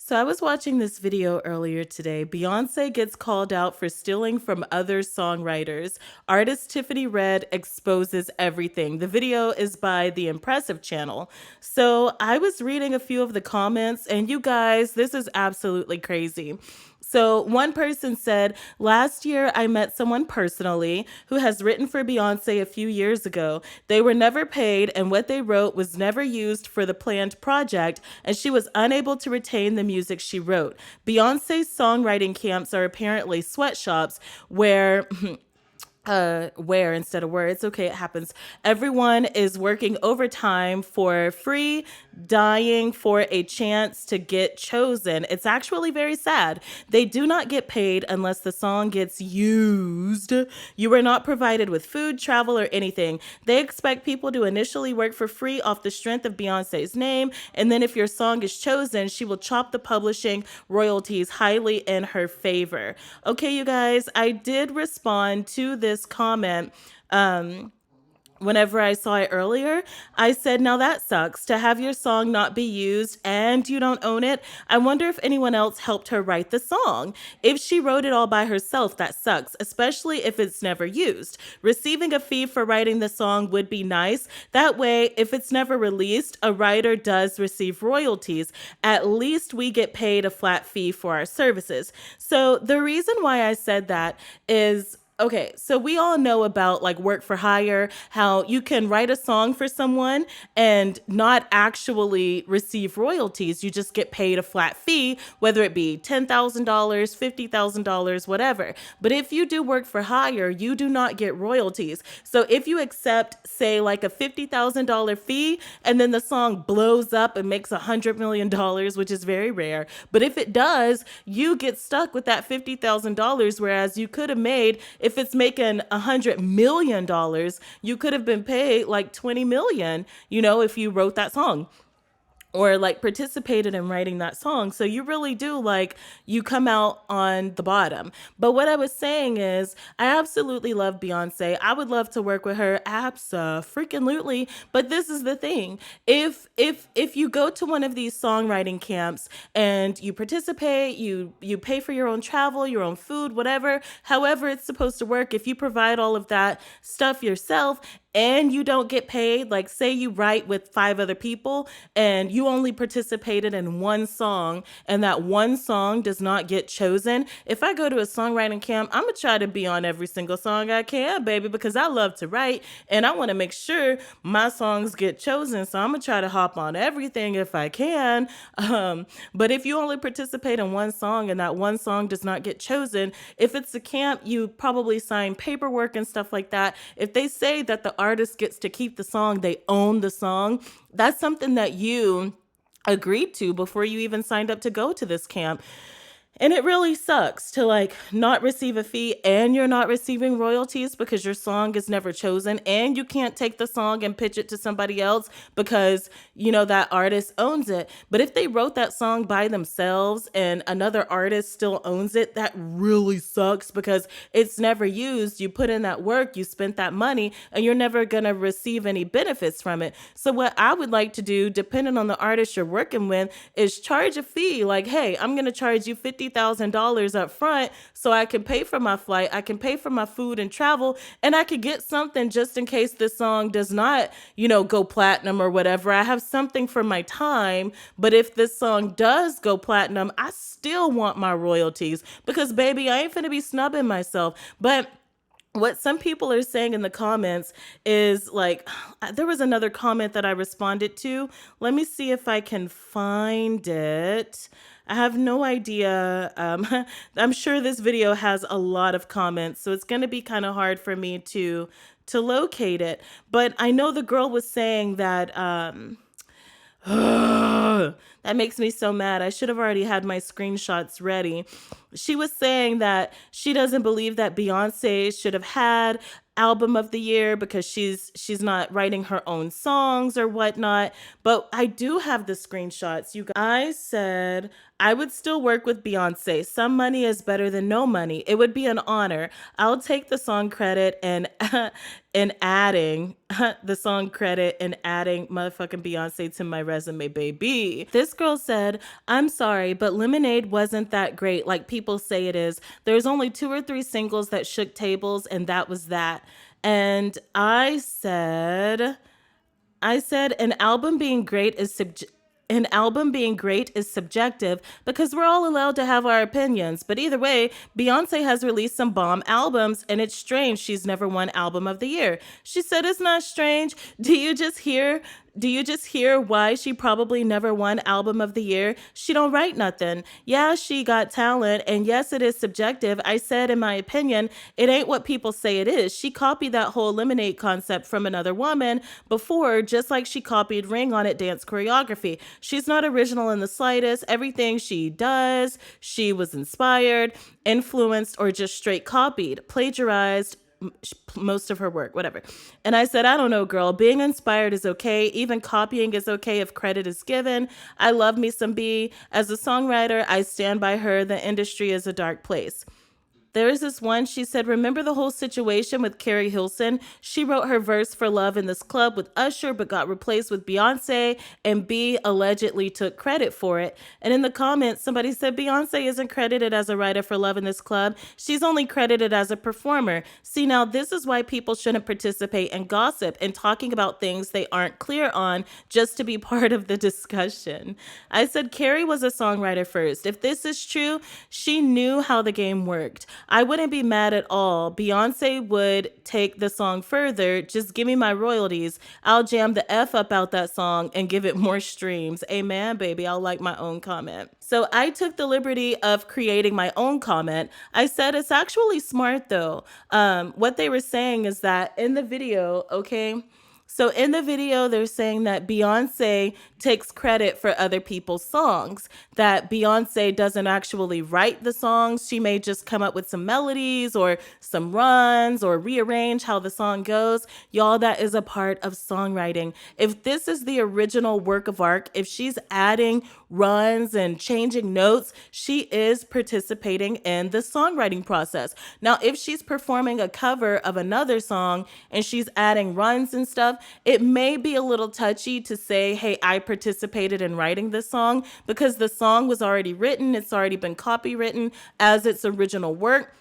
So I was watching this video earlier today. Beyonce gets called out for stealing from other songwriters. Artist Tiffany Red exposes everything. The video is by the Impressive channel. So I was reading a few of the comments, and you guys, this is absolutely crazy. So one person said, last year I met someone personally who has written for Beyonce a few years ago. They were never paid, and what they wrote was never used for the planned project, and she was unable to retain the music she wrote. Beyonce's songwriting camps are apparently sweatshops where instead of where, it's okay, it happens. Everyone is working overtime for free, dying for a chance to get chosen. It's actually very sad. They do not get paid unless the song gets used. You are not provided with food, travel, or anything. They expect people to initially work for free off the strength of Beyonce's name, and then if your song is chosen, she will chop the publishing royalties highly in her favor. Okay, you guys, I did respond to this comment. Whenever I saw it earlier, I said, now that sucks to have your song not be used and you don't own it. I wonder if anyone else helped her write the song. If she wrote it all by herself, that sucks, especially if it's never used. Receiving a fee for writing the song would be nice. That way, if it's never released, a writer does receive royalties. At least we get paid a flat fee for our services. So the reason why I said that is, okay, so we all know about like work for hire, how you can write a song for someone and not actually receive royalties. You just get paid a flat fee, whether it be $10,000, $50,000, whatever. But if you do work for hire, you do not get royalties. So if you accept, say, like a $50,000 fee, and then the song blows up and makes $100 million, which is very rare. But if it does, you get stuck with that $50,000, whereas you could have made, if it's making $100 million, you could have been paid like 20 million, if you wrote that song or like participated in writing that song. So you really do, like, you come out on the bottom. But what I was saying is, I absolutely love Beyonce. I would love to work with her, abso-freaking-lutely. But this is the thing: if you go to one of these songwriting camps and you participate, you pay for your own travel, your own food, whatever, however it's supposed to work. If you provide all of that stuff yourself and you don't get paid, like say you write with 5 other people and you only participated in one song and that one song does not get chosen. If I go to a songwriting camp, I'm gonna try to be on every single song I can, baby, because I love to write and I want to make sure my songs get chosen. So I'm gonna try to hop on everything if I can. But if you only participate in one song and that one song does not get chosen, if it's a camp, you probably sign paperwork and stuff like that. If they say that the artist gets to keep the song, they own the song, that's something that you agreed to before you even signed up to go to this camp. And it really sucks to like not receive a fee and you're not receiving royalties because your song is never chosen, and you can't take the song and pitch it to somebody else because that artist owns it. But if they wrote that song by themselves and another artist still owns it, that really sucks because it's never used. You put in that work, you spent that money, and you're never going to receive any benefits from it. So what I would like to do, depending on the artist you're working with, is charge a fee. Like, hey, I'm going to charge you $50,000 up front so I can pay for my flight, I can pay for my food and travel, and I could get something just in case this song does not, go platinum or whatever. I have something for my time. But if this song does go platinum, I still want my royalties because, baby, I ain't finna be snubbing myself. But what some people are saying in the comments is like, there was another comment that I responded to. Let me see if I can find it. I have no idea. I'm sure this video has a lot of comments, so it's going to be kind of hard for me to locate it. But I know the girl was saying that that makes me so mad. I should have already had my screenshots ready. She was saying that she doesn't believe that Beyonce should have had album of the year because she's not writing her own songs or whatnot. But I do have the screenshots. You guys, I said I would still work with Beyonce. Some money is better than no money. It would be an honor. I'll take the song credit and and adding the song credit and adding motherfucking Beyonce to my resume, baby. This girl said, I'm sorry, but Lemonade wasn't that great like people say it is. There's only 2 or 3 singles that shook tables, and that was that. And I said an album being great is subjective because we're all allowed to have our opinions. But either way, Beyonce has released some bomb albums, and it's strange she's never won album of the year. She said it's not strange. Do you just hear why she probably never won album of the year? She don't write nothing. Yeah, she got talent, and yes, it is subjective. I said, in my opinion, it ain't what people say it is. She copied that whole lemonade concept from another woman before, just like she copied Ring on It dance choreography. She's not original in the slightest. Everything she does, she was inspired, influenced, or just straight copied, plagiarized most of her work, whatever. And I said, I don't know, girl. Being inspired is okay. Even copying is okay if credit is given. I love me some B. As a songwriter, I stand by her. The industry is a dark place. There is this one, she said, remember the whole situation with Carrie Hilson? She wrote her verse for Love in This Club with Usher, but got replaced with Beyonce, and B allegedly took credit for it. And in the comments, somebody said Beyonce isn't credited as a writer for Love in This Club. She's only credited as a performer. See, now this is why people shouldn't participate in gossip and talking about things they aren't clear on just to be part of the discussion. I said Carrie was a songwriter first. If this is true, she knew how the game worked. I wouldn't be mad at all. Beyonce would take the song further. Just give me my royalties. I'll jam the F up out that song and give it more streams. Amen, baby. I'll like my own comment. So I took the liberty of creating my own comment. I said it's actually smart though. What they were saying is that in the video, okay, so in the video, they're saying that Beyonce takes credit for other people's songs, that Beyonce doesn't actually write the songs. She may just come up with some melodies or some runs or rearrange how the song goes. Y'all, that is a part of songwriting. If this is the original work of art, if she's adding runs and changing notes, she is participating in the songwriting process. Now, if she's performing a cover of another song and she's adding runs and stuff, it may be a little touchy to say, hey, I participated in writing this song because the song was already written. It's already been copywritten as its original work.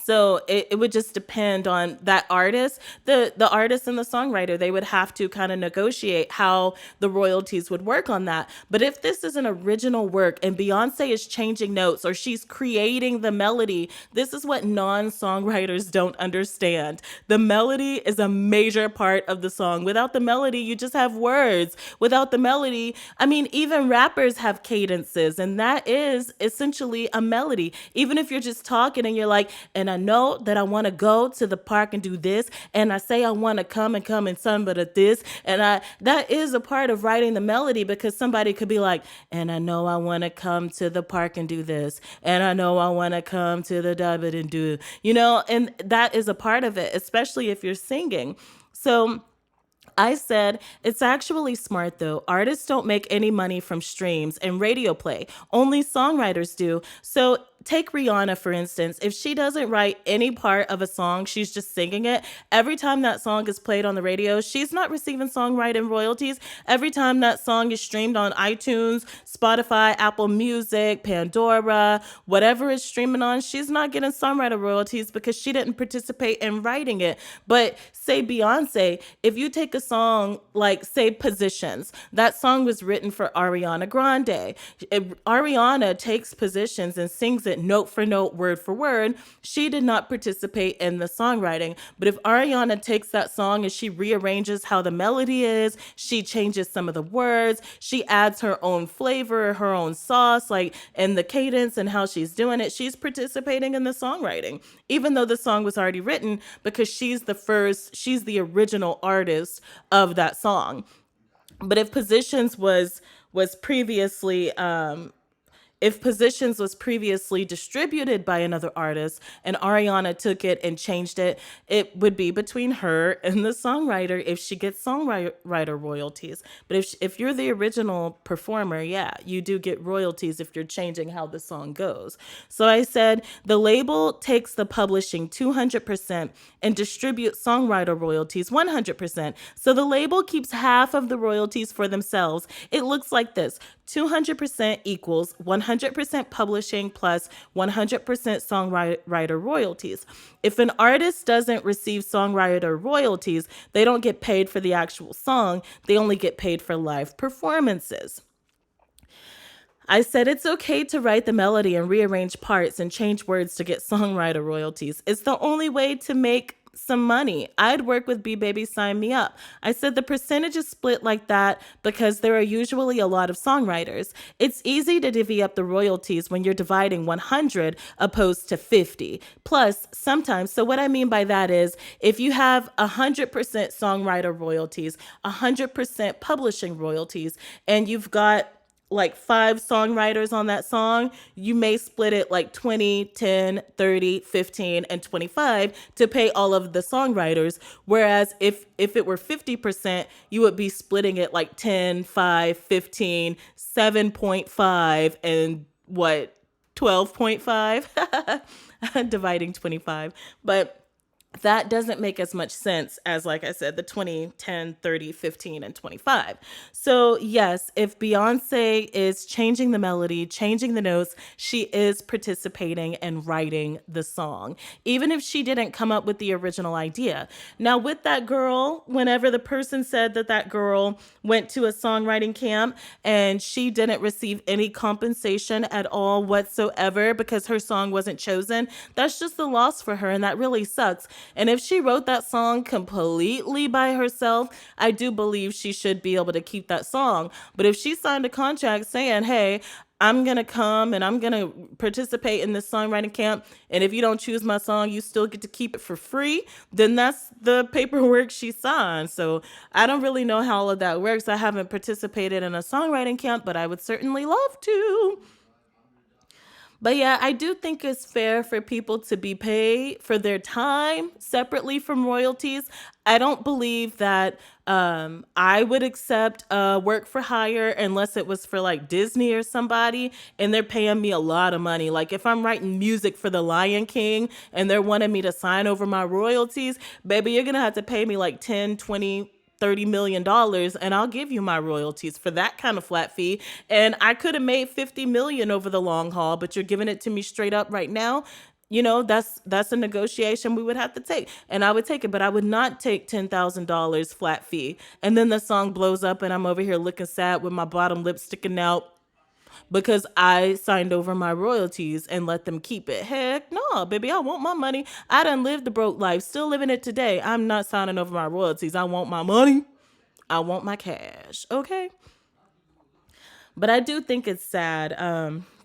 So it would just depend on that artist, the artist and the songwriter. They would have to kind of negotiate how the royalties would work on that. But if this is an original work and Beyonce is changing notes or she's creating the melody, this is what non-songwriters don't understand. The melody is a major part of the song. Without the melody, you just have words. Without the melody, I mean, even rappers have cadences, and that is essentially a melody. Even if you're just talking and you're like, and I know that I want to go to the park and do this, and I say I want to come and something but this, and that is a part of writing the melody, because somebody could be like, and I know I want to come to the park and do this, and I know I want to come to the dubit and do, and that is a part of it, especially if you're singing. So I said, it's actually smart though. Artists don't make any money from streams and radio play. Only songwriters do. So take Rihanna, for instance. If she doesn't write any part of a song, she's just singing it. Every time that song is played on the radio, she's not receiving songwriting royalties. Every time that song is streamed on iTunes, Spotify, Apple Music, Pandora, whatever is streaming on, she's not getting songwriter royalties because she didn't participate in writing it. But say Beyonce, if you take a song like, say, Positions, that song was written for Ariana Grande. Ariana takes Positions and sings it note for note, word for word. She did not participate in the songwriting. But if Ariana takes that song and she rearranges how the melody is, she changes some of the words, she adds her own flavor, her own sauce, like in the cadence and how she's doing it, she's participating in the songwriting, even though the song was already written, because she's the original artist of that song. But if Positions was previously If Positions was previously distributed by another artist and Ariana took it and changed it, it would be between her and the songwriter if she gets songwriter royalties. But if you're the original performer, yeah, you do get royalties if you're changing how the song goes. So I said the label takes the publishing 200% and distributes songwriter royalties 100%. So the label keeps half of the royalties for themselves. It looks like this: 200% equals 100% publishing plus 100% songwriter royalties. If an artist doesn't receive songwriter royalties, they don't get paid for the actual song, they only get paid for live performances. I said it's okay to write the melody and rearrange parts and change words to get songwriter royalties. It's the only way to make some money. I'd work with B Baby, sign me up. I said the percentage is split like that because there are usually a lot of songwriters. It's easy to divvy up the royalties when you're dividing 100 opposed to 50. Plus, sometimes, so what I mean by that is if you have 100% songwriter royalties, 100% publishing royalties, and you've got like 5 songwriters on that song, you may split it like 20, 10, 30, 15, and 25 to pay all of the songwriters. Whereas if it were 50%, you would be splitting it like 10, 5, 15, 7.5, and what, 12.5? Dividing 25. But that doesn't make as much sense as, like I said, the 20, 10, 30, 15, and 25. So yes, if Beyonce is changing the melody, changing the notes, she is participating and writing the song, even if she didn't come up with the original idea. Now with that girl, whenever the person said that that girl went to a songwriting camp and she didn't receive any compensation at all whatsoever because her song wasn't chosen, that's just a loss for her, and that really sucks. And if she wrote that song completely by herself, I do believe she should be able to keep that song. But if she signed a contract saying, hey, I'm going to come and I'm going to participate in this songwriting camp, and if you don't choose my song, you still get to keep it for free, then that's the paperwork she signed. So I don't really know how all of that works. I haven't participated in a songwriting camp, but I would certainly love to. But yeah, I do think it's fair for people to be paid for their time separately from royalties. I don't believe that I would accept work for hire unless it was for like Disney or somebody and they're paying me a lot of money. Like if I'm writing music for The Lion King and they're wanting me to sign over my royalties, baby, you're going to have to pay me like 10, 20, $30 million, and I'll give you my royalties for that kind of flat fee. And I could have made 50 million over the long haul, but you're giving it to me straight up right now. You know, that's a negotiation we would have to take. And I would take it, but I would not take $10,000 flat fee. And then the song blows up and I'm over here looking sad with my bottom lip sticking out because I signed over my royalties and let them keep it. Heck no, baby, I want my money. I done lived the broke life, still living it today. I'm not signing over my royalties. I want my money. I want my cash. Okay. But I do think it's sad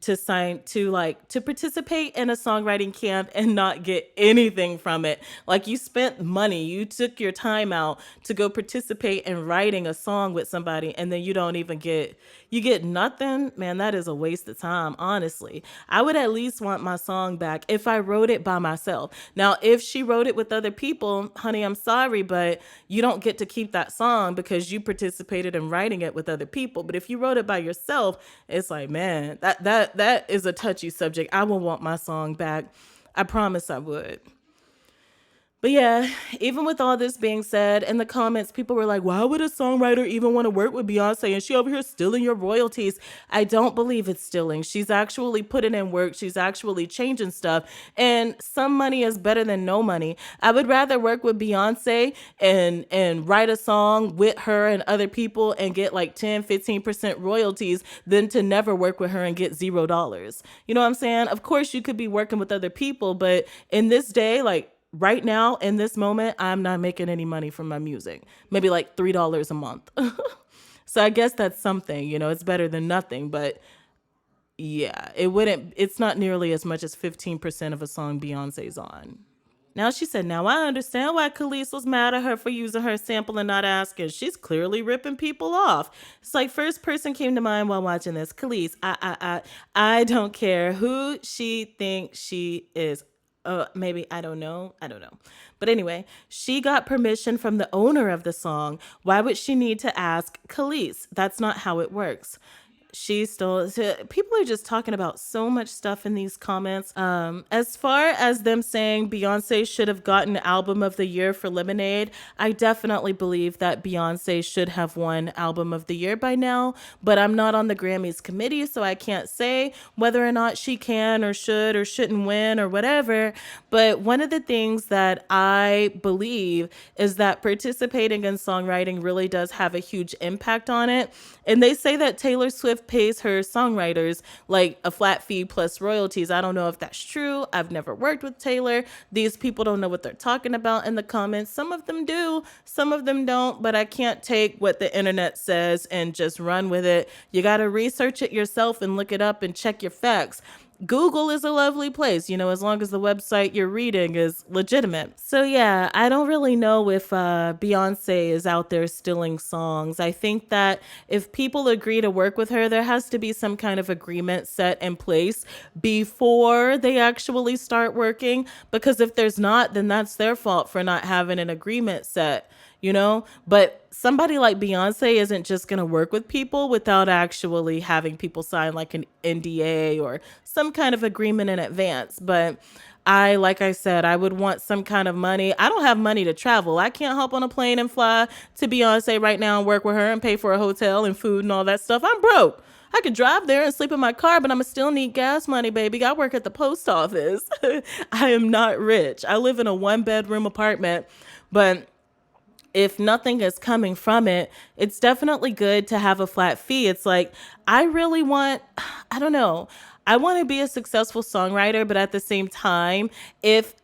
to participate in a songwriting camp and not get anything from it. Like you spent money, you took your time out to go participate in writing a song with somebody, and then you don't even get nothing. Man, that is a waste of time, honestly. I would at least want my song back if I wrote it by myself. Now, if she wrote it with other people, honey, I'm sorry, but you don't get to keep that song because you participated in writing it with other people. But if you wrote it by yourself, it's like, man, that is a touchy subject. I will want my song back. I promise I would. But yeah, even with all this being said, in the comments, people were like, why would a songwriter even want to work with Beyonce? And she over here stealing your royalties. I don't believe it's stealing. She's actually putting in work. She's actually changing stuff. And some money is better than no money. I would rather work with Beyonce and write a song with her and other people and get like 10, 15% royalties than to never work with her and get $0. You know what I'm saying? Of course, you could be working with other people, but in this day, like, right now, in this moment, I'm not making any money from my music. Maybe like $3 a month. So I guess that's something, you know, it's better than nothing. But yeah, it's not nearly as much as 15% of a song Beyonce's on. Now she said, now I understand why Khalees was mad at her for using her sample and not asking. She's clearly ripping people off. It's like first person came to mind while watching this. Khalees, I don't care who she thinks she is. Maybe I don't know. I don't know. But anyway, she got permission from the owner of the song. Why would she need to ask Khalees? That's not how it works. She still, people are just talking about so much stuff in these comments. As far as them saying Beyonce should have gotten album of the year for Lemonade, I definitely believe that Beyonce should have won album of the year by now, but I'm not on the Grammys committee, so I can't say whether or not she can or should or shouldn't win or whatever. But one of the things that I believe is that participating in songwriting really does have a huge impact on it. And they say that Taylor Swift pays her songwriters like a flat fee plus royalties. I don't know if that's true. I've never worked with Taylor. These people don't know what they're talking about in the comments. Some of them do, some of them don't, but I can't take what the internet says and just run with it. You got to research it yourself and look it up and check your facts. Google is a lovely place, as long as the website you're reading is legitimate. So yeah, I don't really know if Beyonce is out there stealing songs. I think that if people agree to work with her, there has to be some kind of agreement set in place before they actually start working. Because if there's not, then that's their fault for not having an agreement set. But somebody like Beyonce isn't just going to work with people without actually having people sign like an NDA or some kind of agreement in advance. But like I said, I would want some kind of money. I don't have money to travel. I can't hop on a plane and fly to Beyonce right now and work with her and pay for a hotel and food and all that stuff. I'm broke. I could drive there and sleep in my car, but I'm still need gas money, baby. I work at the post office. I am not rich. I live in a 1-bedroom apartment, but if nothing is coming from it, it's definitely good to have a flat fee. It's like, I really want, I don't know. I want to be a successful songwriter, but at the same time, if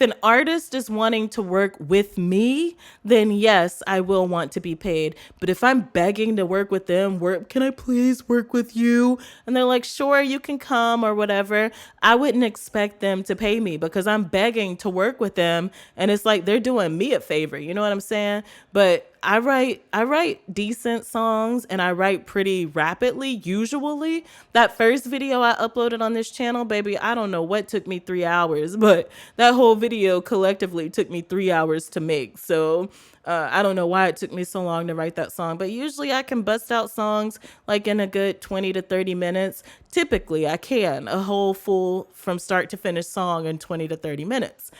an artist is wanting to work with me, then yes, I will want to be paid. But if I'm begging to work with them, can I please work with you? And they're like, sure, you can come or whatever. I wouldn't expect them to pay me because I'm begging to work with them. And it's like they're doing me a favor. You know what I'm saying? But I write decent songs and I write pretty rapidly, usually. That first video I uploaded on this channel, baby, I don't know what took me 3 hours, but that whole video collectively took me 3 hours to make. So I don't know why it took me so long to write that song, but usually I can bust out songs like in a good 20 to 30 minutes. Typically I can, a whole full from start to finish song in 20 to 30 minutes.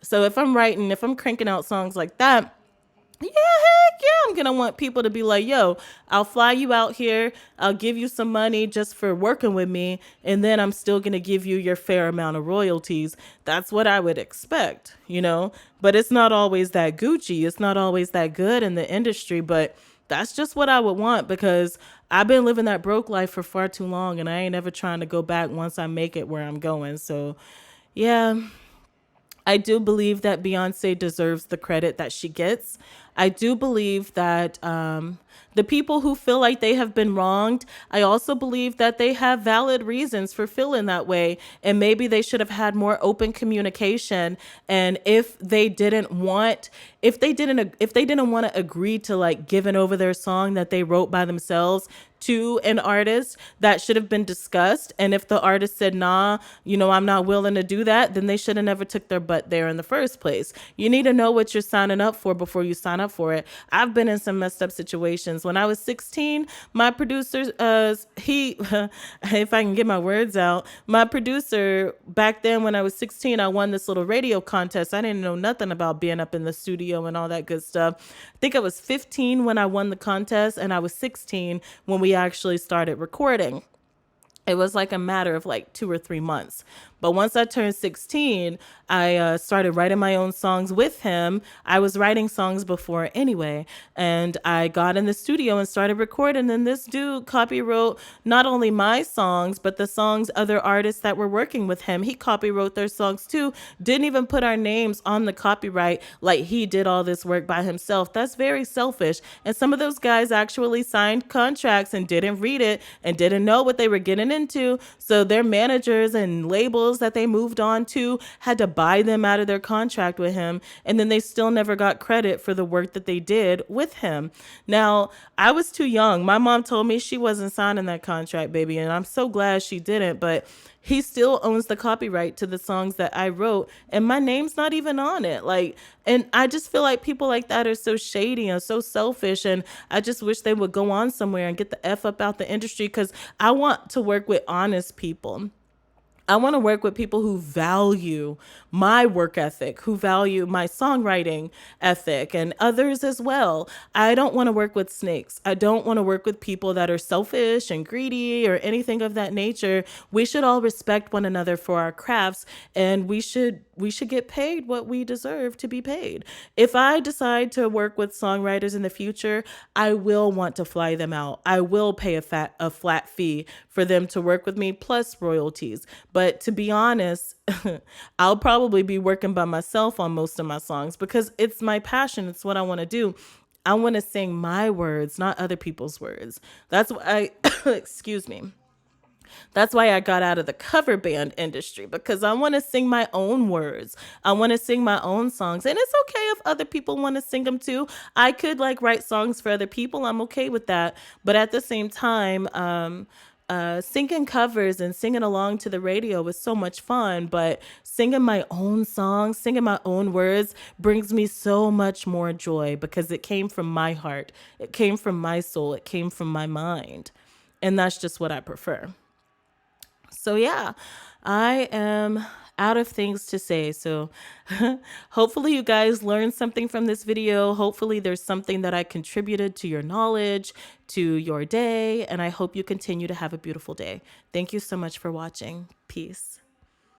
So if I'm cranking out songs like that, yeah, heck yeah, I'm going to want people to be like, yo, I'll fly you out here. I'll give you some money just for working with me. And then I'm still going to give you your fair amount of royalties. That's what I would expect, but it's not always that Gucci. It's not always that good in the industry, but that's just what I would want because I've been living that broke life for far too long and I ain't ever trying to go back once I make it where I'm going. So yeah. I do believe that Beyonce deserves the credit that she gets. I do believe that the people who feel like they have been wronged, I also believe that they have valid reasons for feeling that way. And maybe they should have had more open communication. And if they didn't want to agree to like giving over their song that they wrote by themselves to an artist, that should have been discussed. And if the artist said, nah, I'm not willing to do that, then they should have never took their butt there in the first place. You need to know what you're signing up for before you sign up for it. I've been in some messed up situations. When I was 16, my producer, if I can get my words out, my producer back then when I was 16, I won this little radio contest. I didn't know nothing about being up in the studio and all that good stuff. I think I was 15 when I won the contest and I was 16 when we actually started recording. It was like a matter of like 2 or 3 months. But once I turned 16, I started writing my own songs with him. I was writing songs before anyway. And I got in the studio and started recording. And this dude copywrote not only my songs, but the songs other artists that were working with him. He copywrote their songs too. Didn't even put our names on the copyright like he did all this work by himself. That's very selfish. And some of those guys actually signed contracts and didn't read it and didn't know what they were getting into. So their managers and labels that they moved on to had to buy them out of their contract with him. And then they still never got credit for the work that they did with him. Now, I was too young. My mom told me she wasn't signing that contract, baby. And I'm so glad she didn't. But he still owns the copyright to the songs that I wrote, and my name's not even on it. Like, and I just feel like people like that are so shady and so selfish, and I just wish they would go on somewhere and get the F up out the industry, because I want to work with honest people. I want to work with people who value my work ethic, who value my songwriting ethic, and others as well. I don't want to work with snakes. I don't want to work with people that are selfish and greedy or anything of that nature. We should all respect one another for our crafts, and we should get paid what we deserve to be paid. If I decide to work with songwriters in the future, I will want to fly them out. I will pay a flat fee for them to work with me, plus royalties. But to be honest, I'll probably be working by myself on most of my songs, because it's my passion. It's what I want to do. I want to sing my words, not other people's words. That's why excuse me. That's why I got out of the cover band industry, because I want to sing my own words. I want to sing my own songs. And it's okay if other people want to sing them too. I could like write songs for other people. I'm okay with that. But at the same time, singing covers and singing along to the radio was so much fun, but singing my own songs, singing my own words brings me so much more joy, because it came from my heart. It came from my soul. It came from my mind. And that's just what I prefer. So yeah, I am out of things to say. So hopefully you guys learned something from this video. Hopefully there's something that I contributed to your knowledge, to your day, and I hope you continue to have a beautiful day. Thank you so much for watching. Peace.